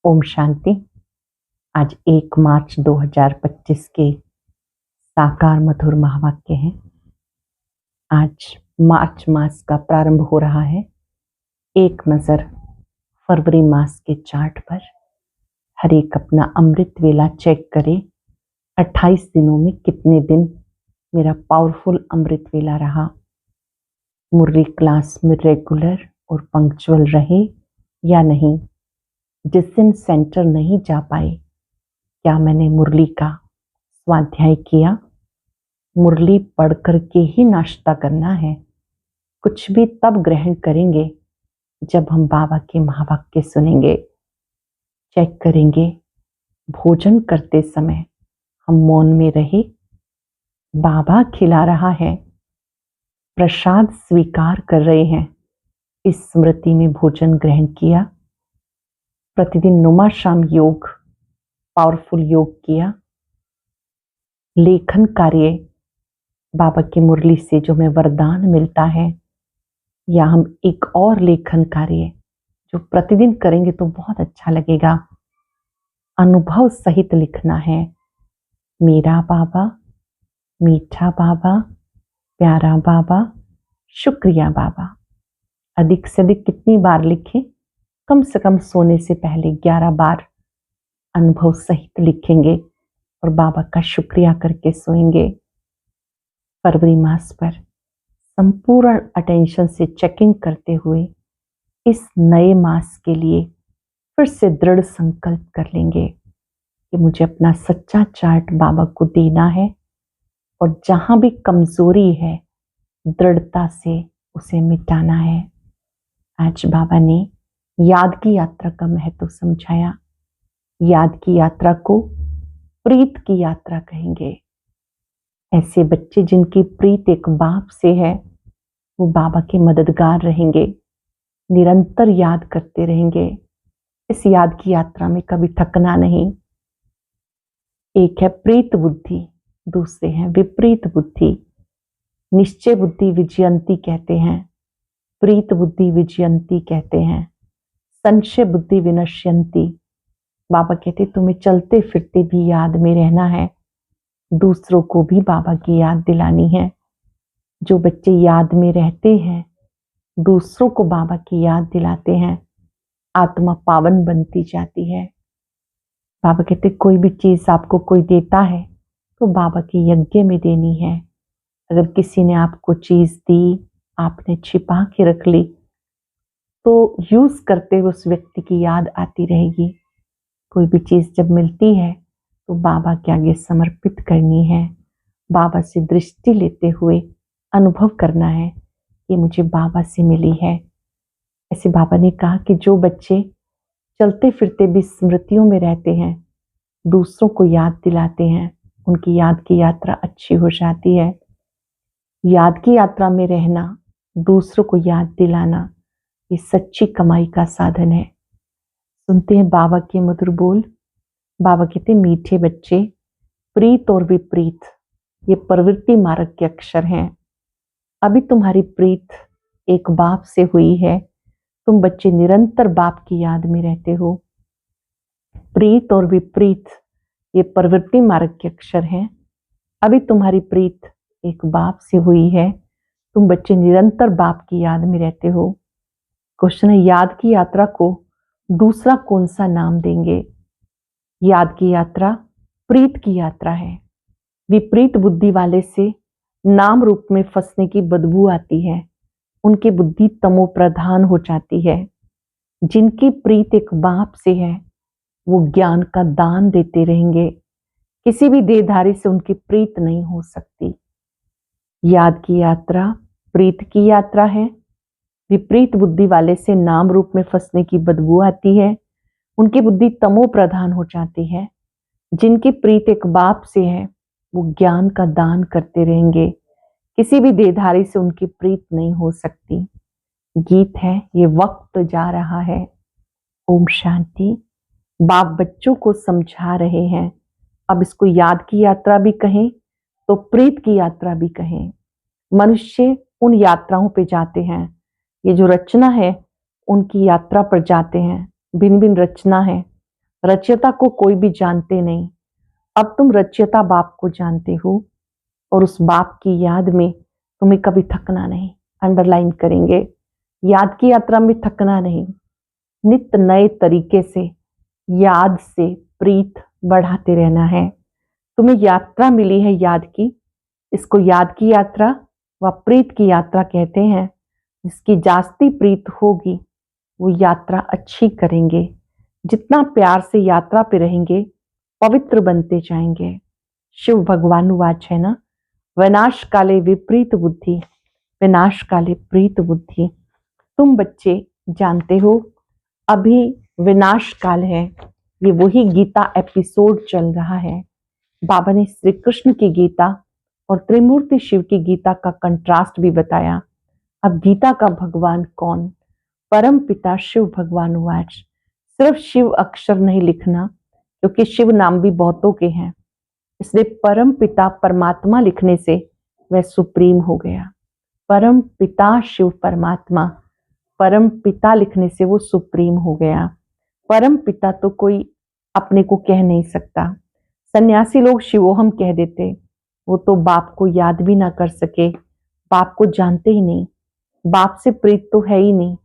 ओम शांति। आज 1 मार्च 2025 के साकार मधुर महावाक्य हैं। आज मार्च मास का प्रारंभ हो रहा है। एक नजर फरवरी मास के चार्ट पर हर एक अपना अमृत वेला चेक करे। 28 दिनों में कितने दिन मेरा पावरफुल अमृत वेला रहा। मुरली क्लास में रेगुलर और पंक्चुअल रहे या नहीं। जिस दिन सेंटर नहीं जा पाए, क्या मैंने मुरली का स्वाध्याय किया? मुरली पढ़ करके ही नाश्ता करना है। कुछ भी तब ग्रहण करेंगे जब हम बाबा के महावाक्य सुनेंगे। चेक करेंगे भोजन करते समय हम मौन में रहे, बाबा खिला रहा है, प्रसाद स्वीकार कर रहे हैं, इस स्मृति में भोजन ग्रहण किया। प्रतिदिन नुमा शाम योग, पावरफुल योग किया। लेखन कार्य, बाबा की मुरली से जो हमें वरदान मिलता है, या हम एक और लेखन कार्य जो प्रतिदिन करेंगे तो बहुत अच्छा लगेगा। अनुभव सहित लिखना है। मेरा बाबा, मीठा बाबा, प्यारा बाबा, शुक्रिया बाबा। अधिक से अधिक कितनी बार लिखें? कम से कम सोने से पहले 11 बार अनुभव सहित लिखेंगे और बाबा का शुक्रिया करके सोएंगे। फरवरी मास पर संपूर्ण अटेंशन से चेकिंग करते हुए इस नए मास के लिए फिर से दृढ़ संकल्प कर लेंगे कि मुझे अपना सच्चा चार्ट बाबा को देना है और जहां भी कमजोरी है दृढ़ता से उसे मिटाना है। आज बाबा ने याद की यात्रा का महत्व समझाया। याद की यात्रा को प्रीत की यात्रा कहेंगे। ऐसे बच्चे जिनकी प्रीत एक बाप से है, वो बाबा के मददगार रहेंगे, निरंतर याद करते रहेंगे। इस याद की यात्रा में कभी थकना नहीं। एक है प्रीत बुद्धि, दूसरे हैं विपरीत बुद्धि। निश्चय बुद्धि विजयंती कहते हैं, प्रीत बुद्धि विजयंती कहते हैं, संशय बुद्धि विनश्यंती। बाबा कहते तुम्हें चलते फिरते भी याद में रहना है, दूसरों को भी बाबा की याद दिलानी है। जो बच्चे याद में रहते हैं, दूसरों को बाबा की याद दिलाते हैं, आत्मा पावन बनती जाती है। बाबा कहते कोई भी चीज आपको कोई देता है तो बाबा के यज्ञ में देनी है। अगर किसी ने आपको चीज दी, आपने छिपा के रख ली, तो यूज करते हुए उस व्यक्ति की याद आती रहेगी। कोई भी चीज जब मिलती है तो बाबा के आगे समर्पित करनी है। बाबा से दृष्टि लेते हुए अनुभव करना है कि मुझे बाबा से मिली है। ऐसे बाबा ने कहा कि जो बच्चे चलते फिरते भी स्मृतियों में रहते हैं, दूसरों को याद दिलाते हैं, उनकी याद की यात्रा अच्छी हो जाती है। याद की यात्रा में रहना, दूसरों को याद दिलाना, ये सच्ची कमाई का साधन है। सुनते हैं बाबा के मधुर बोल। बाबा कहते मीठे बच्चे, प्रीत और विपरीत ये प्रवृत्ति मार्ग के अक्षर हैं। अभी तुम्हारी प्रीत एक बाप से हुई है, तुम बच्चे निरंतर बाप की याद में रहते हो। प्रीत और विपरीत ये प्रवृत्ति मार्ग के अक्षर हैं। अभी तुम्हारी प्रीत एक बाप से हुई है, तुम बच्चे निरंतर बाप की याद में रहते हो। क्वेश्चन है, याद की यात्रा को दूसरा कौन सा नाम देंगे? याद की यात्रा प्रीत की यात्रा है। विपरीत बुद्धि वाले से नाम रूप में फंसने की बदबू आती है, उनकी बुद्धि तमो प्रधान हो जाती है। जिनकी प्रीत एक बाप से है, वो ज्ञान का दान देते रहेंगे। किसी भी देहधारी से उनकी प्रीत नहीं हो सकती। याद की यात्रा प्रीत की यात्रा है। विपरीत बुद्धि वाले से नाम रूप में फंसने की बदबू आती है, उनकी बुद्धि तमो प्रधान हो जाती है। जिनकी प्रीत एक बाप से है, वो ज्ञान का दान करते रहेंगे। किसी भी देहधारी से उनकी प्रीत नहीं हो सकती। गीत है, ये वक्त जा रहा है। ओम शांति। बाप बच्चों को समझा रहे हैं। अब इसको याद की यात्रा भी कहें तो प्रीत की यात्रा भी कहें। मनुष्य उन यात्राओं पे जाते हैं, ये जो रचना है उनकी यात्रा पर जाते हैं। भिन्न भिन्न रचना है, रचयिता को कोई भी जानते नहीं, अब तुम रचयिता बाप को जानते हो और उस बाप की याद में तुम्हें कभी थकना नहीं। अंडरलाइन करेंगे, याद की यात्रा में थकना नहीं, नित्य नए तरीके से याद से प्रीत बढ़ाते रहना है। तुम्हें यात्रा मिली है याद की, इसको याद की यात्रा व प्रीत की यात्रा कहते हैं। जिसकी जास्ती प्रीत होगी वो यात्रा अच्छी करेंगे। जितना प्यार से यात्रा पे रहेंगे पवित्र बनते जाएंगे। शिव भगवान वाच है ना, विनाश काले विपरीत बुद्धि, विनाश काले प्रीत बुद्धि। तुम बच्चे जानते हो अभी विनाश काल है, ये वही गीता एपिसोड चल रहा है। बाबा ने श्री कृष्ण की गीता और त्रिमूर्ति शिव की गीता का कंट्रास्ट भी बताया। अब गीता का भगवान कौन? परम पिता शिव भगवान वाच। सिर्फ शिव अक्षर नहीं लिखना, क्योंकि शिव नाम भी बहुतों के हैं, इसलिए परम पिता परमात्मा लिखने से वह सुप्रीम हो गया। परम पिता शिव परमात्मा, परम पिता लिखने से वो सुप्रीम हो गया। परम पिता तो कोई अपने को कह नहीं सकता। सन्यासी लोग शिवोहम कह देते, वो तो बाप को याद भी ना कर सके, बाप को जानते ही नहीं, बाप से प्रीत तो है ही नहीं।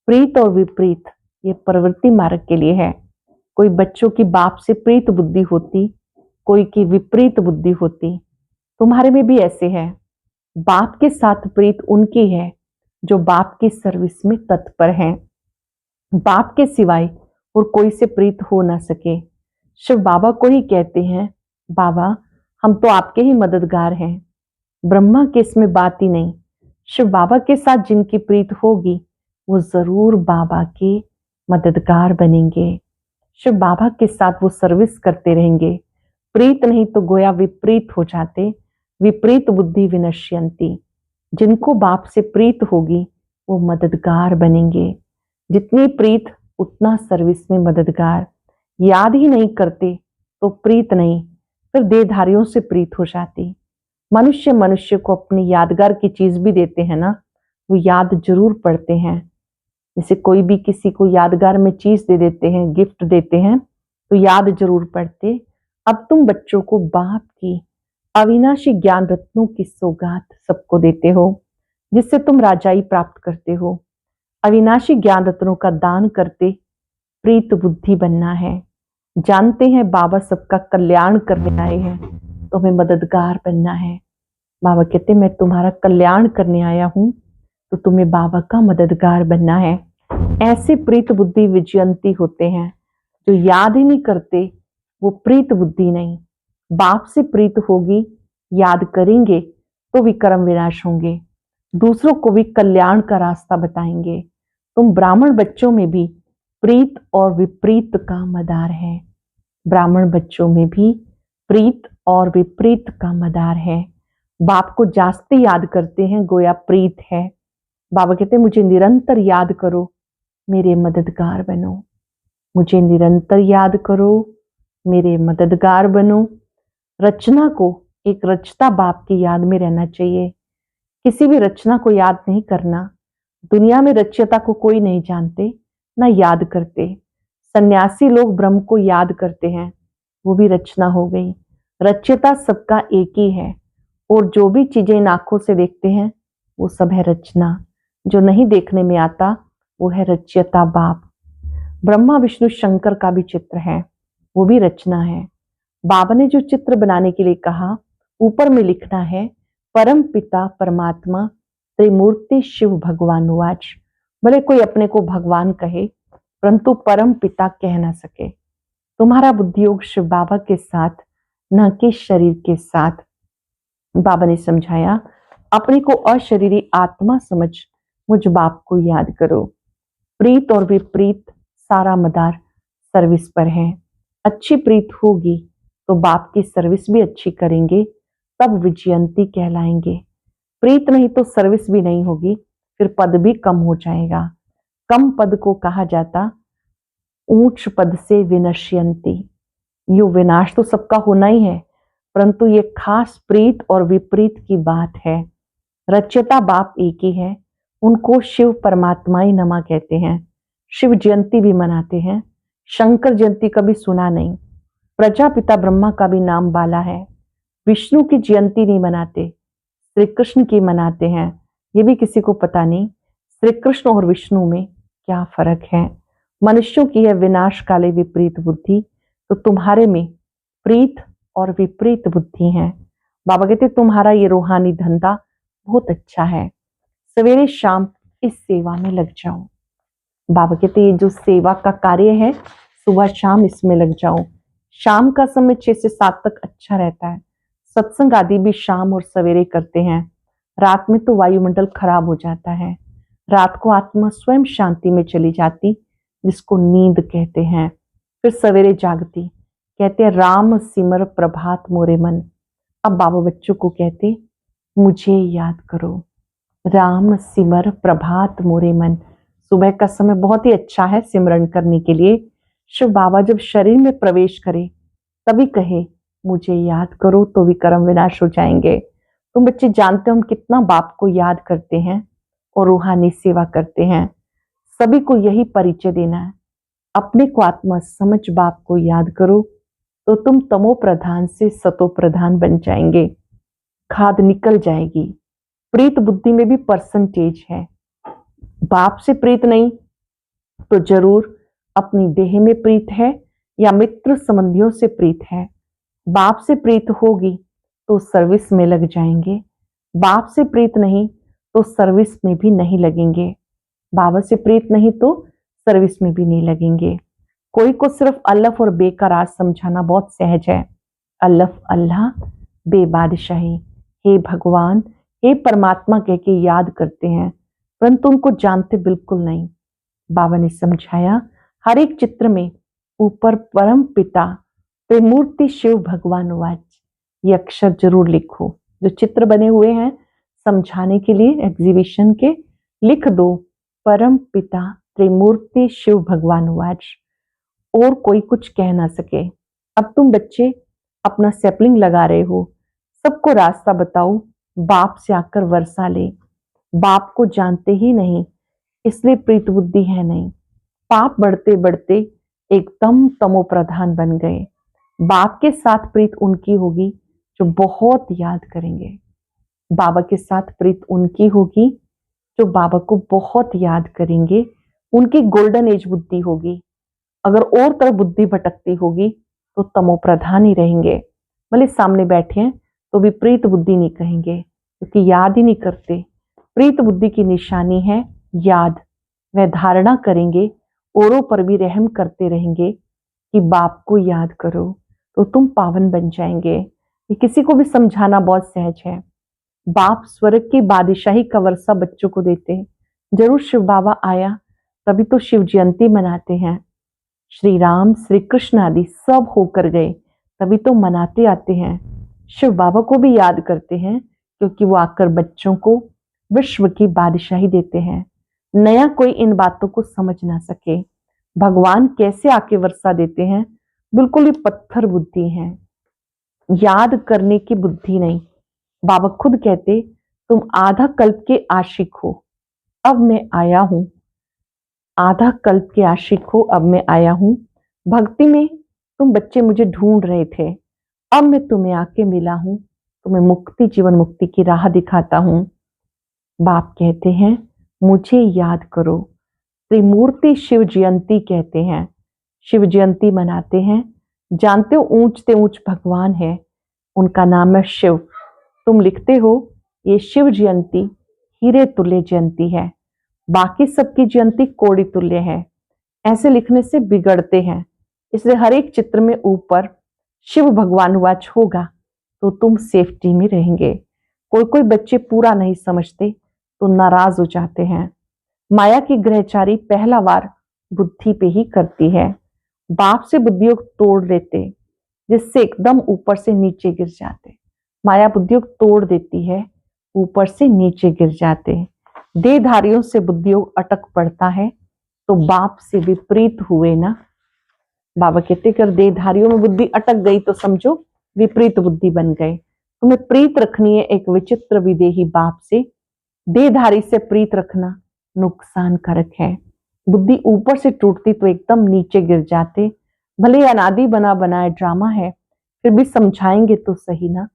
प्रीत और विपरीत ये प्रवृत्ति मार्ग के लिए है। कोई बच्चों की बाप से प्रीत बुद्धि होती, कोई की विपरीत बुद्धि होती। तुम्हारे में भी ऐसे है, बाप के साथ प्रीत उनकी है जो बाप की सर्विस में तत्पर हैं। बाप के सिवाय और कोई से प्रीत हो ना सके। शिव बाबा को ही कहते हैं, बाबा हम तो आपके ही मददगार हैं। ब्रह्मा के इसमें बात ही नहीं। शिव बाबा के साथ जिनकी प्रीत होगी वो जरूर बाबा के मददगार बनेंगे। शिव बाबा के साथ वो सर्विस करते रहेंगे। प्रीत नहीं तो गोया विपरीत हो जाते। विपरीत बुद्धि विनश्यंती। जिनको बाप से प्रीत होगी वो मददगार बनेंगे। जितनी प्रीत उतना सर्विस में मददगार। याद ही नहीं करते तो प्रीत नहीं, फिर देहधारियों से प्रीत हो जाती। मनुष्य मनुष्य को अपनी यादगार की चीज भी देते हैं ना, वो याद जरूर पड़ते हैं। जैसे कोई भी किसी को यादगार में चीज दे देते हैं, गिफ्ट देते हैं, तो याद जरूर पड़ते। अब तुम बच्चों को बाप की अविनाशी ज्ञान रत्नों की सौगात सबको देते हो, जिससे तुम राजाई प्राप्त करते हो। अविनाशी ज्ञान रत्नों का दान करते प्रीत बुद्धि बनना है। जानते हैं बाबा सबका कल्याण करने आए हैं, तुम्हें मददगार बनना है। बाबा कहते मैं तुम्हारा कल्याण करने आया हूं, तो तुम्हें बाबा का मददगार बनना है। ऐसे प्रीत बुद्धि विजयंती होते हैं। जो याद ही नहीं करते वो प्रीत बुद्धि नहीं। बाप से प्रीत होगी, याद करेंगे तो विक्रम विनाश होंगे, दूसरों को भी कल्याण का रास्ता बताएंगे। तुम ब्राह्मण बच्चों में भी प्रीत और विपरीत का मदार है। ब्राह्मण बच्चों में भी प्रीत और विपरीत का मदार है। बाप को जास्ती याद करते हैं, गोया प्रीत है। बाबा कहते मुझे निरंतर याद करो, मेरे मददगार बनो। मुझे निरंतर याद करो, मेरे मददगार बनो। रचना को एक रचता बाप की याद में रहना चाहिए। किसी भी रचना को याद नहीं करना। दुनिया में रचयिता को कोई नहीं जानते ना याद करते। सन्यासी लोग ब्रह्म को याद करते हैं, वो भी रचना हो गई। रचयिता सबका एक ही है, और जो भी चीजें इन आंखों से देखते हैं वो सब है रचना। जो नहीं देखने में आता वो है रचयिता बाप। ब्रह्मा विष्णु शंकर का भी चित्र है, वो भी रचना है। बाबा ने जो चित्र बनाने के लिए कहा, ऊपर में लिखना है परम पिता परमात्मा त्रिमूर्ति शिव भगवान वाच। भले कोई अपने को भगवान कहे, परंतु परम पिता कह ना सके। तुम्हारा बुद्धियोग शिव बाबा के साथ, न कि शरीर के साथ। बाबा ने समझाया, अपने को अशरीरी आत्मा समझ मुझ बाप को याद करो। प्रीत और विपरीत सारा मदार सर्विस पर है। अच्छी प्रीत होगी तो बाप की सर्विस भी अच्छी करेंगे, तब विजयंती कहलाएंगे। प्रीत नहीं तो सर्विस भी नहीं होगी, फिर पद भी कम हो जाएगा। कम पद को कहा जाता ऊंच पद से विनश्यंती। यो विनाश तो सबका होना ही है, परंतु ये खास प्रीत और विपरीत की बात है। रचयिता बाप एक ही है, उनको शिव परमात्मा ही नमा कहते हैं। शिव जयंती भी मनाते हैं, शंकर जयंती कभी सुना नहीं, प्रजापिता ब्रह्मा का भी नाम बाला है, विष्णु की जयंती नहीं मनाते, श्री कृष्ण की मनाते हैं, ये भी किसी को पता नहीं। श्री कृष्ण और विष्णु में क्या फर्क है। मनुष्यों की है विनाश काले विपरीत बुद्धि, तो तुम्हारे में प्रीत और विपरीत बुद्धि है। बाबा कहते तुम्हारा ये रूहानी धंधा बहुत अच्छा है, सवेरे शाम इस सेवा में लग जाओ। बाबा कहते ये जो सेवा का कार्य है सुबह शाम इसमें लग जाओ। शाम का समय 6 से 7 तक अच्छा रहता है, सत्संग आदि भी शाम और सवेरे करते हैं। रात में तो वायुमंडल खराब हो जाता है, रात को आत्मा स्वयं शांति में चली जाती, जिसको नींद कहते हैं। फिर सवेरे जागती, कहते हैं राम सिमर प्रभात मोरे मन। अब बाबा बच्चों को कहते मुझे याद करो, राम सिमर प्रभात मोरे मन। सुबह का समय बहुत ही अच्छा है सिमरन करने के लिए। शिव बाबा जब शरीर में प्रवेश करे तभी कहे मुझे याद करो, तो विक्रम विनाश हो जाएंगे। तुम बच्चे जानते हो हम कितना बाप को याद करते हैं और रूहानी सेवा करते हैं। सभी को यही परिचय देना है, अपने को आत्मा समझ बाप को याद करो, तो तुम तमो प्रधान से सतो प्रधान बन जाएंगे, खाद निकल जाएगी। प्रीत बुद्धि में भी परसेंटेज है, बाप से प्रीत नहीं तो जरूर अपनी देह में प्रीत है या मित्र संबंधियों से प्रीत है। बाप से प्रीत होगी तो सर्विस में लग जाएंगे, बाप से प्रीत नहीं तो सर्विस में भी नहीं लगेंगे, बाबा से प्रीत नहीं तो सर्विस में भी नहीं लगेंगे। कोई को सिर्फ अल्लाह और बे का राज समझाना बहुत सहज है। अल्लाह अल्लाह, बे बादशाही, हे भगवान, हे परमात्मा कह के याद करते हैं, परंतु उनको जानते बिल्कुल नहीं। बाबा ने समझाया हर एक चित्र में ऊपर परम पिता त्रिमूर्ति शिव भगवान वाच, ये अक्षर जरूर लिखो। जो चित्र बने हुए हैं समझाने के लिए एग्जीबिशन के, लिख दो परम पिता त्रिमूर्ति शिव भगवान वाच, और कोई कुछ कह ना सके। अब तुम बच्चे अपना सैपलिंग लगा रहे हो, सबको रास्ता बताओ, बाप से आकर वर्षा ले। बाप को जानते ही नहीं, इसलिए प्रीत बुद्धि है नहीं। पाप बढ़ते बढ़ते एकदम तमो प्रधान बन गए। बाप के साथ प्रीत उनकी होगी जो बहुत याद करेंगे, बाबा के साथ प्रीत उनकी होगी जो बाबा को बहुत याद करेंगे। उनकी गोल्डन एज बुद्धि होगी। अगर और तरफ बुद्धि भटकती होगी तो तमो प्रधान ही रहेंगे। भले सामने बैठे हैं तो भी प्रीत बुद्धि नहीं कहेंगे, क्योंकि याद ही नहीं करते। प्रीत बुद्धि की निशानी है याद। वह धारणा करेंगे, औरों पर भी रहम करते रहेंगे कि बाप को याद करो तो तुम पावन बन जाएंगे। ये किसी को भी समझाना बहुत सहज है। बाप स्वर्ग की बादशाही का वर्षा बच्चों को देते हैं। जरूर शिव बाबा आया तभी तो शिव जयंती मनाते हैं। श्री राम श्री कृष्ण आदि सब होकर गए तभी तो मनाते आते हैं। शिव बाबा को भी याद करते हैं क्योंकि वो आकर बच्चों को विश्व की बादशाही देते हैं। नया कोई इन बातों को समझ ना सके। भगवान कैसे आके वर्षा देते हैं, बिल्कुल ही पत्थर बुद्धि है, याद करने की बुद्धि नहीं। बाबा खुद कहते तुम आधा कल्प के आशिक हो, अब मैं आया हूं। आधा कल्प के आशिक हो, अब मैं आया हूं। भक्ति में तुम बच्चे मुझे ढूंढ रहे थे, अब मैं तुम्हें आके मिला हूं, तुम्हें मुक्ति जीवन मुक्ति की राह दिखाता हूं। बाप कहते हैं मुझे याद करो। त्रिमूर्ति शिव जयंती कहते हैं, शिव जयंती मनाते हैं। जानते हो ऊंच से ऊंच भगवान है, उनका नाम है शिव। तुम लिखते हो ये शिव जयंती हीरे तुल्य जयंती है, बाकी सबकी जयंती कोड़ी तुल्य है। ऐसे लिखने से बिगड़ते हैं, इसलिए हर एक चित्र में ऊपर शिव भगवान वाच होगा तो तुम सेफ्टी में रहेंगे। कोई कोई बच्चे पूरा नहीं समझते तो नाराज हो जाते हैं। माया की ग्रहचारी पहला वार बुद्धि पे ही करती है। बाप से बुद्धियोग तोड़ लेते, जिससे एकदम ऊपर से नीचे गिर जाते। माया बुद्धियोग तोड़ देती है, ऊपर से नीचे गिर जाते। देहधारियों से बुद्धियोग अटक पड़ता है तो बाप से विपरीत हुए ना। बाबा कहते कर देहधारियों में बुद्धि अटक गई तो समझो विपरीत बुद्धि बन गए। तुम्हें प्रीत रखनी है एक विचित्र विदेही बाप से। देहधारी से प्रीत रखना नुकसान कारक है। बुद्धि ऊपर से टूटती तो एकदम नीचे गिर जाते। भले ही अनादि बना बनाए ड्रामा है, फिर भी समझाएंगे तो सही ना।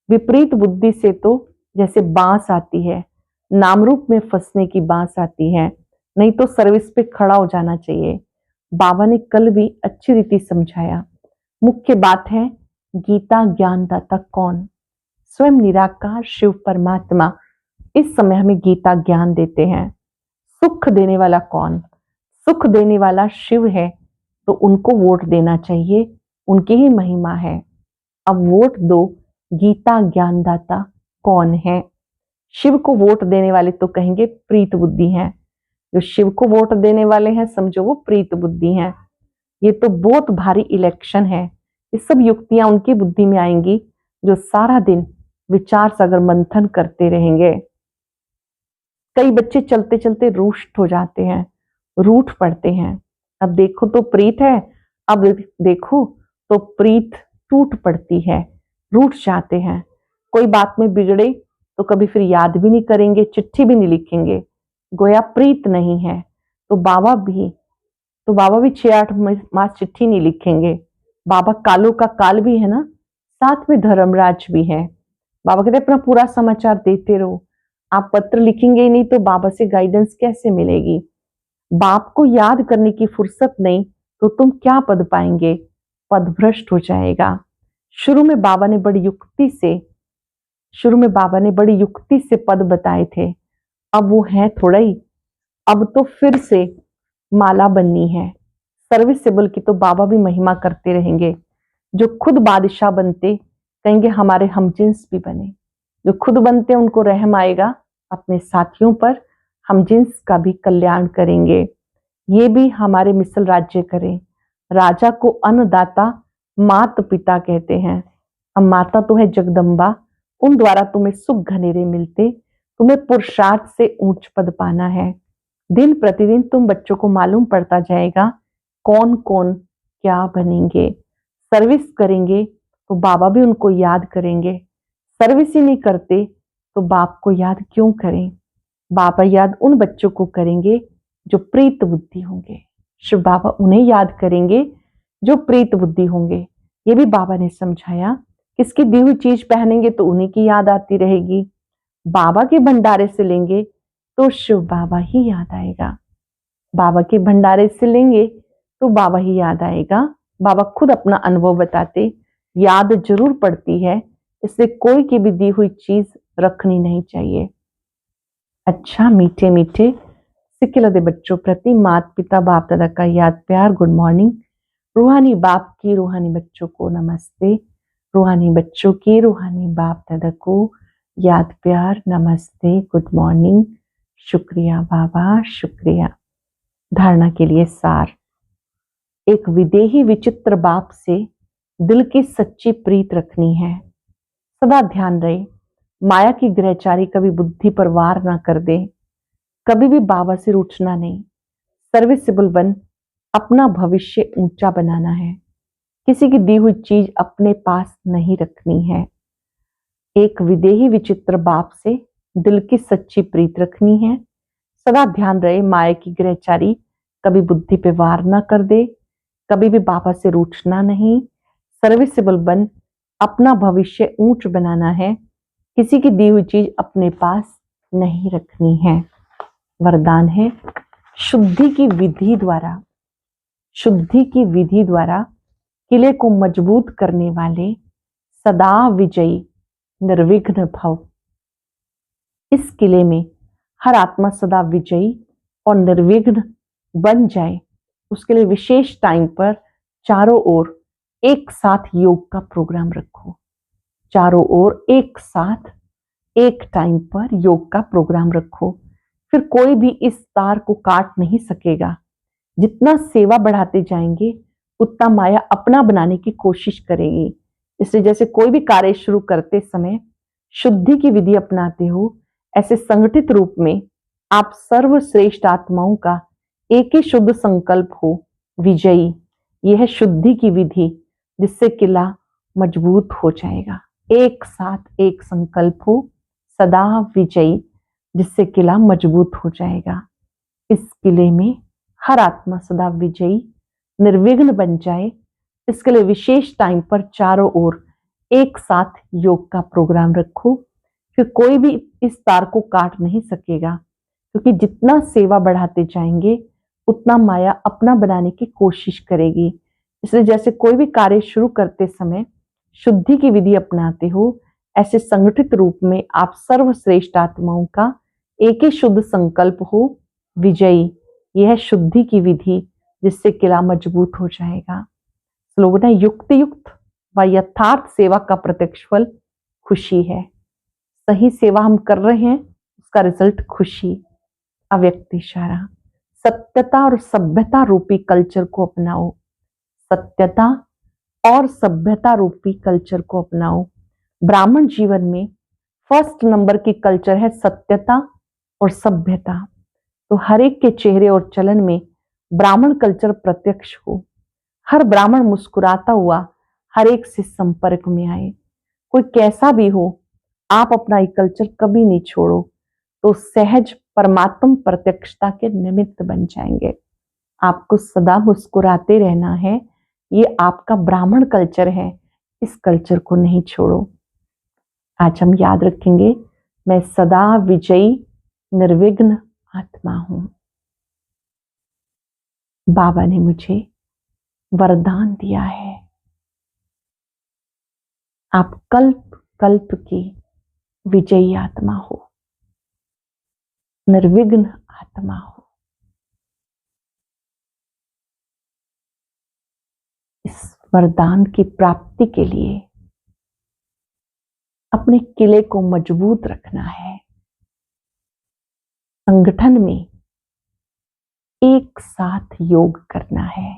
विपरीत बुद्धि से तो जैसे बांस आती है, नाम रूप में फंसने की बांस आती है, नहीं तो सर्विस पे खड़ा हो जाना चाहिए। बाबा ने कल भी अच्छी रीति समझाया। मुख्य बात है, गीता ज्ञानदाता कौन? स्वयं निराकार शिव परमात्मा इस समय हमें गीता ज्ञान देते हैं। सुख देने वाला कौन? सुख देने वाला शिव है, तो उनको वोट देना चाहिए, उनकी ही महिमा है। अब वोट दो, गीता ज्ञानदाता कौन है? शिव को वोट देने वाले तो कहेंगे प्रीत बुद्धि हैं। जो शिव को वोट देने वाले हैं समझो वो प्रीत बुद्धि हैं। ये तो बहुत भारी इलेक्शन है। ये सब युक्तियां उनकी बुद्धि में आएंगी जो सारा दिन विचार सागर मंथन करते रहेंगे। कई बच्चे चलते चलते रुष्ट हो जाते हैं, रूठ पड़ते हैं। अब देखो तो प्रीत है, अब देखो तो प्रीत टूट पड़ती है, रूठ जाते हैं। कोई बात में बिगड़े तो कभी फिर याद भी नहीं करेंगे, चिट्ठी भी नहीं लिखेंगे, गोया प्रीत नहीं है। तो बाबा भी 6-8 मास चिट्ठी नहीं लिखेंगे। बाबा कालों का काल भी है ना, साथ में धर्मराज भी है। बाबा कहते अपना पूरा समाचार देते रहो। आप पत्र लिखेंगे ही नहीं तो बाबा से गाइडेंस कैसे मिलेगी? बाप को याद करने की फुर्सत नहीं तो तुम क्या पद पाएंगे? पद भ्रष्ट हो जाएगा। शुरू में बाबा ने बड़ी युक्ति से पद बताए थे, अब वो है थोड़ा ही। अब तो फिर से माला बननी है। सर्विसेबल की तो बाबा भी महिमा करते रहेंगे। जो खुद बादशाह बनते कहेंगे हमारे हमजिन्स भी बने। जो खुद बनते उनको रहम आएगा अपने साथियों पर, हमजिन्स का भी कल्याण करेंगे। ये भी हमारे मिसल राज्य करें। राजा को अन्नदाता मात पिता कहते हैं। अब माता तो है जगदम्बा, उन द्वारा तुम्हें सुख घनेरे मिलते, तुम्हें पुरुषार्थ से ऊंच पद पाना है। दिन प्रतिदिन तुम बच्चों को मालूम पड़ता जाएगा कौन कौन क्या बनेंगे। सर्विस करेंगे तो बाबा भी उनको याद करेंगे। सर्विस ही नहीं करते तो बाप को याद क्यों करें? बाबा याद उन बच्चों को करेंगे जो प्रीत बुद्धि होंगे। शिव बाबा उन्हें याद करेंगे जो प्रीत बुद्धि होंगे। ये भी बाबा ने समझाया। किसकी दी हुई चीज पहनेंगे तो उन्हीं की याद आती रहेगी। बाबा के भंडारे से लेंगे तो शिव बाबा ही याद आएगा। बाबा के भंडारे से लेंगे तो बाबा ही याद आएगा। बाबा खुद अपना अनुभव बताते, याद जरूर पड़ती है, इसलिए कोई की भी दी हुई चीज रखनी नहीं चाहिए। अच्छा मीठे मीठे सिक्किलदे बच्चों प्रति माता पिता बाप दादा का याद प्यार गुड मॉर्निंग। रूहानी बाप की रूहानी बच्चों को नमस्ते। रूहानी बच्चों की रूहानी बाप दादा को याद प्यार नमस्ते गुड मॉर्निंग। शुक्रिया बाबा, शुक्रिया। धारणा के लिए सार। एक विदेही विचित्र बाप से दिल की सच्ची प्रीत रखनी है। सदा ध्यान रहे माया की ग्रहचारी कभी बुद्धि पर वार ना कर दे। कभी भी बाबा से रूठना नहीं। सर्विसेबल बन अपना भविष्य ऊंचा बनाना है। किसी की दी हुई चीज अपने पास नहीं रखनी है। एक विदेही विचित्र बाप से दिल की सच्ची प्रीत रखनी है। सदा ध्यान रहे माया की ग्रहचारी कभी बुद्धि पे वार ना कर दे। कभी भी बाबा से रूठना नहीं। सर्विसेबल बन अपना भविष्य ऊंच बनाना है। किसी की दी हुई चीज अपने पास नहीं रखनी है। वरदान है शुद्धि की विधि द्वारा किले को मजबूत करने वाले सदा विजयी निर्विघ्न भव। इस किले में हर आत्मा सदा विजयी और निर्विघ्न बन जाए, उसके लिए विशेष टाइम पर चारों ओर एक साथ योग का प्रोग्राम रखो। चारों ओर एक साथ एक टाइम पर योग का प्रोग्राम रखो। फिर कोई भी इस तार को काट नहीं सकेगा। जितना सेवा बढ़ाते जाएंगे उतना माया अपना बनाने की कोशिश करेगी। इसलिए जैसे कोई भी कार्य शुरू करते समय शुद्धि की विधि अपनाते हो, ऐसे संगठित रूप में आप सर्वश्रेष्ठ आत्माओं का एक ही शुद्ध संकल्प हो, विजयी। यह है शुद्धि की विधि जिससे किला मजबूत हो जाएगा। एक साथ एक संकल्प हो, सदा विजयी, जिससे किला मजबूत हो जाएगा। इस किले में हर आत्मा सदा विजयी निर्विघ्न बन जाए, इसके लिए विशेष टाइम पर चारों ओर एक साथ योग का प्रोग्राम रखो। फिर कोई भी इस तार को काट नहीं सकेगा, क्योंकि जितना सेवा बढ़ाते जाएंगे उतना माया अपना बनाने की कोशिश करेगी। इसलिए जैसे कोई भी कार्य शुरू करते समय शुद्धि की विधि अपनाते हो, ऐसे संगठित रूप में आप सर्वश्रेष्ठ आत्माओं का एक ही शुद्ध संकल्प हो, विजयी। यह शुद्धि की विधि, जिससे किला मजबूत हो जाएगा। स्लोगन है, युक्त युक्त व यथार्थ सेवा का प्रत्यक्ष फल खुशी है। सही सेवा हम कर रहे हैं, उसका रिजल्ट खुशी। अव्यक्त इशारा, सत्यता और सभ्यता रूपी कल्चर को अपनाओ। सत्यता और सभ्यता रूपी कल्चर को अपनाओ। ब्राह्मण जीवन में फर्स्ट नंबर की कल्चर है सत्यता और सभ्यता। तो हर एक के चेहरे और चलन में ब्राह्मण कल्चर प्रत्यक्ष हो। हर ब्राह्मण मुस्कुराता हुआ हर एक से संपर्क में आए। कोई कैसा भी हो, आप अपना ये कल्चर कभी नहीं छोड़ो, तो सहज परमात्म प्रत्यक्षता के निमित्त बन जाएंगे। आपको सदा मुस्कुराते रहना है, ये आपका ब्राह्मण कल्चर है, इस कल्चर को नहीं छोड़ो। आज हम याद रखेंगे, मैं सदा विजयी निर्विघ्न आत्मा हूं। बाबा ने मुझे वरदान दिया है, आप कल्प कल्प की विजयी आत्मा हो, निर्विघ्न आत्मा हो। इस वरदान की प्राप्ति के लिए अपने किले को मजबूत रखना है। संगठन में एक साथ योग करना है।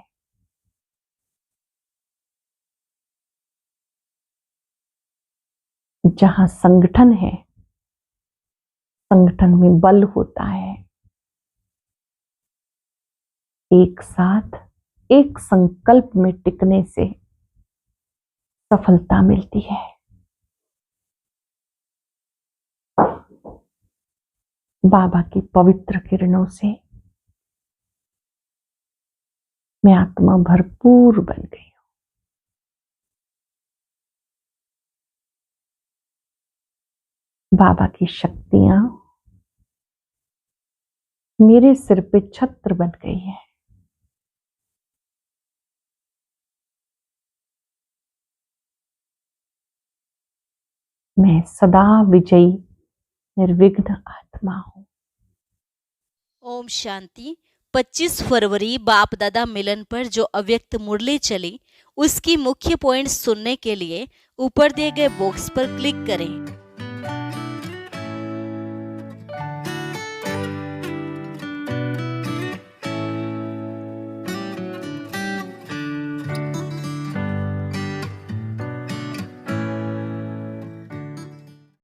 जहां संगठन है, संगठन में बल होता है। एक साथ एक संकल्प में टिकने से सफलता मिलती है। बाबा की पवित्र किरणों से मैं आत्मा भरपूर बन गई हूं। बाबा की शक्तियां मेरे सिर पे छत्र बन गई है। मैं सदा विजयी निर्विघ्न आत्मा हूं। ओम शांति। 25 फरवरी बाप दादा मिलन पर जो अव्यक्त मुरली चली, उसकी मुख्य पॉइंट सुनने के लिए ऊपर दिए गए बॉक्स पर क्लिक करें